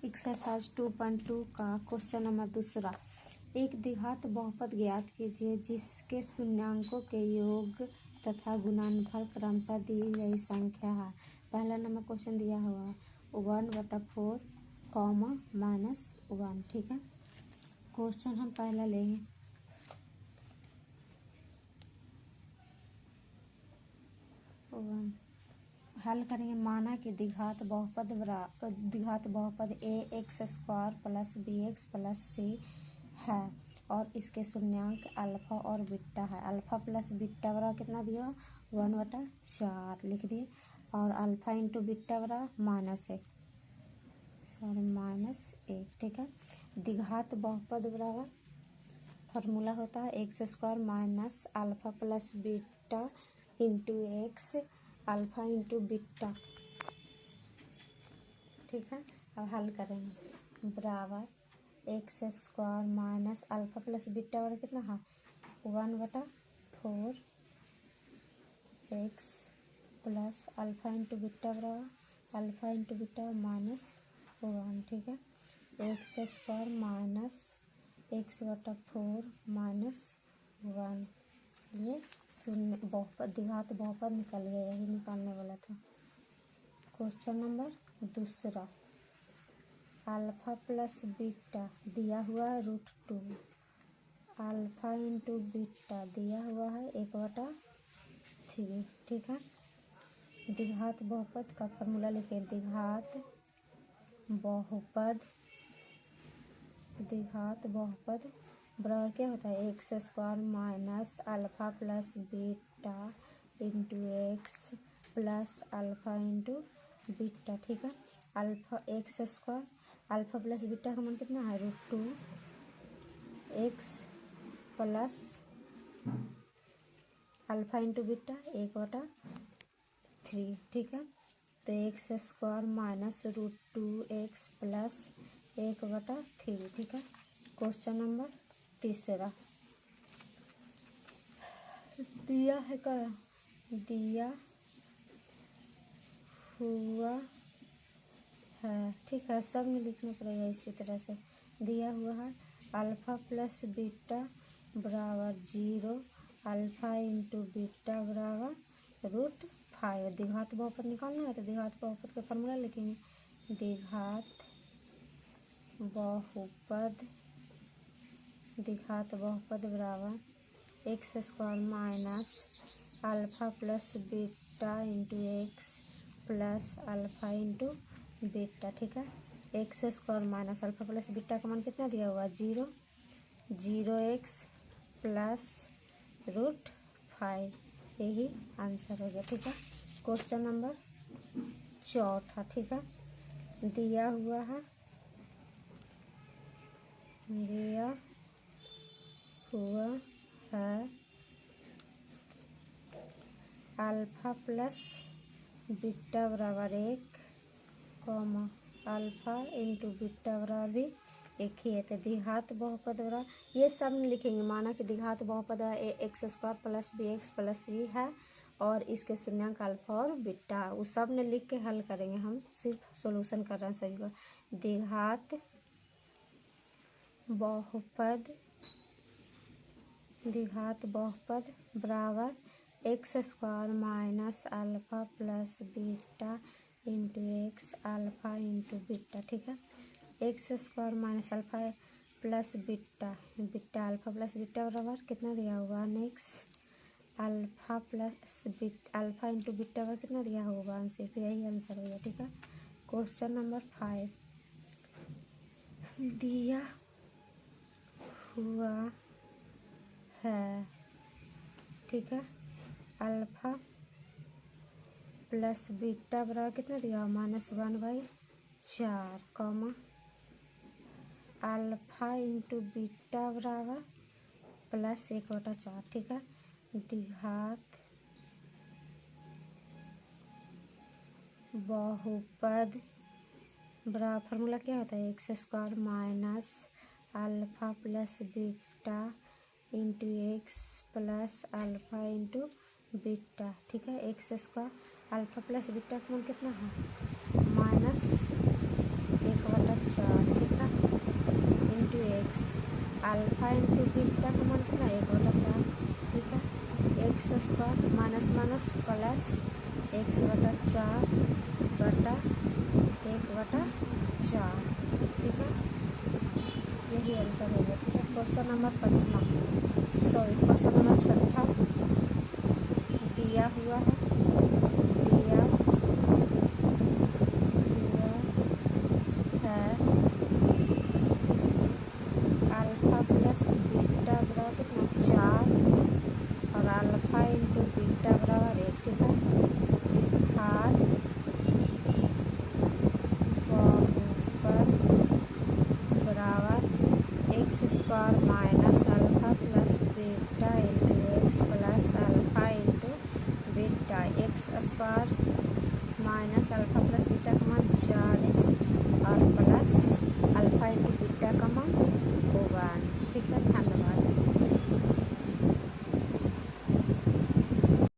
Exercise 2.2 का question number दूसरा। एक द्विघात बहुपद ज्ञात कीजिए जिसके शून्यांकों के योग तथा गुणनफल क्रमशः दी गई संख्या है। पहला नंबर क्वेश्चन दिया हुआ है 1/4 -1। ठीक है, क्वेश्चन हम पहला लेंगे। हल करेंगे। माना कि द्विघात बहुपद ax² + bx + c है और इसके शून्यांक अल्फा और बीटा है। अल्फा प्लस बीटा बराबर कितना दिया 1/4 लिख दिए और अल्फा इंटू बीटा बराबर -1। ठीक है, द्विघात बहुपद बराबर फॉर्मूला होता है x² - alpha plus beta into x alpha into beta. ठीक है, अब हल करेंगे। बराबर x² - अल्फा प्लस बीटा बराबर कितना है 1/4 x plus alpha into beta बराबर अल्फा इंटू बीटा -1। ठीक है, x² - x/4 -1। ये शून्य बहुपद द्विघात बहुपद निकल गया, यही निकालने वाला था। क्वेश्चन नंबर दूसरा। अल्फा प्लस बीटा दिया हुआ है √2। अल्फा इंटू बीटा दिया हुआ है 1/3। ठीक है, द्विघात बहुपद का फॉर्मूला लिखें। द्विघात बहुपद बराबर क्या होता है x² - alpha plus beta into x plus alpha into beta. ठीक है, alpha x² alpha plus beta का मान कितना है √2 x plus alpha into beta 1/3। ठीक है, तो x² - √2 x प्लस 1/3। ठीक है, क्वेश्चन नंबर तीसरा। दिया है क्या दिया हुआ है। ठीक है, सब में लिखना पड़ेगा इसी तरह से। दिया हुआ है अल्फा प्लस बीटा बराबर 0 अल्फा इंटू बीटा बराबर √5। द्विघात बहुपद निकालना है तो द्विघात बहुपद का फॉर्मूला लिखेंगे। द्विघात बहुपद बराबर x² - alpha plus beta into x plus alpha into beta. ठीक है, x² - अल्फा प्लस बीटा का मान कितना दिया हुआ 0 x प्लस √5। यही आंसर हो गया। ठीक है, क्वेश्चन नंबर चौथा। ठीक है, दिया हुआ है अल्फा प्लस बीटा बराबर 1 अल्फा इंटू बीटा बराबर भी 1 ही है। तो द्विघात बहुपद बराबर ये सब लिखेंगे। माना कि द्विघात बहुपद x² + bx + c है और इसके शून्यांक अल्फा और बीटा उस सब ने लिख के हल करेंगे। हम सिर्फ सॉल्यूशन कर रहे हैं सभी को। द्विघात बहुपद बराबर x² - alpha plus beta into x alpha into beta. ठीक है, x² - alpha plus beta alpha plus beta बराबर कितना दिया होगा 1x alpha plus alpha into beta बराबर कितना दिया होगा 1। फिर यही आंसर होगा। ठीक है, क्वेश्चन नंबर 5। दिया हुआ है। ठीक है, अल्फा प्लस बीटा बराबर कितना दिया -1/4 अल्फा इंटू बीटा बराबर प्लस 1/4। ठीक है, द्विघात बहुपद बराबर फॉर्मूला क्या होता है x² - alpha plus beta into x plus alpha into beta. ठीक है, x² अल्फा प्लस बीटा का मान कितना है -1/4 4, ठीक है, into x. Alpha into beta का मान कितना 1/4, ठीक है। X square minus minus plus x/4 बटा 1/4, ठीक है। यही आंसर होगा, ठीक है। क्वेश्चन नंबर 6 दिया हुआ है, दिया हुआ है अल्फा प्लस बीटा बराबर कितना 4 और अल्फा इंटू बीटा बराबर 1, ठीक है। हाथ ऊपर बराबर x square minus alpha plus beta into x plus alpha into beta. X square minus alpha plus beta का मान 4x और प्लस अल्फा इंटू बीटा का मान